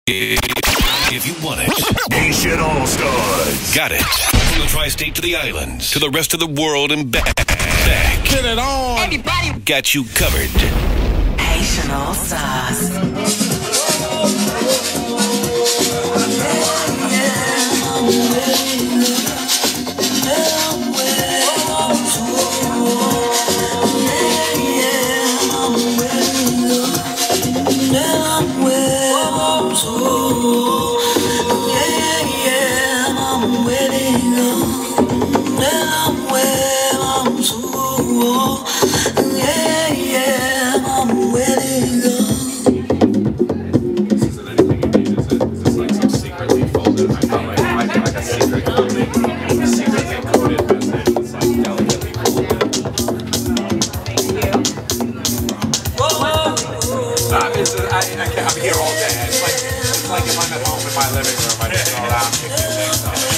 If you want it, Nation All-Stars. got it. From the tri-state to the islands, to the rest of the world and back. Get it on. Everybody Got you covered. Nation All-Stars. I'm here all day. It's like if I'm at home in my living room, I just go around and pick music. So.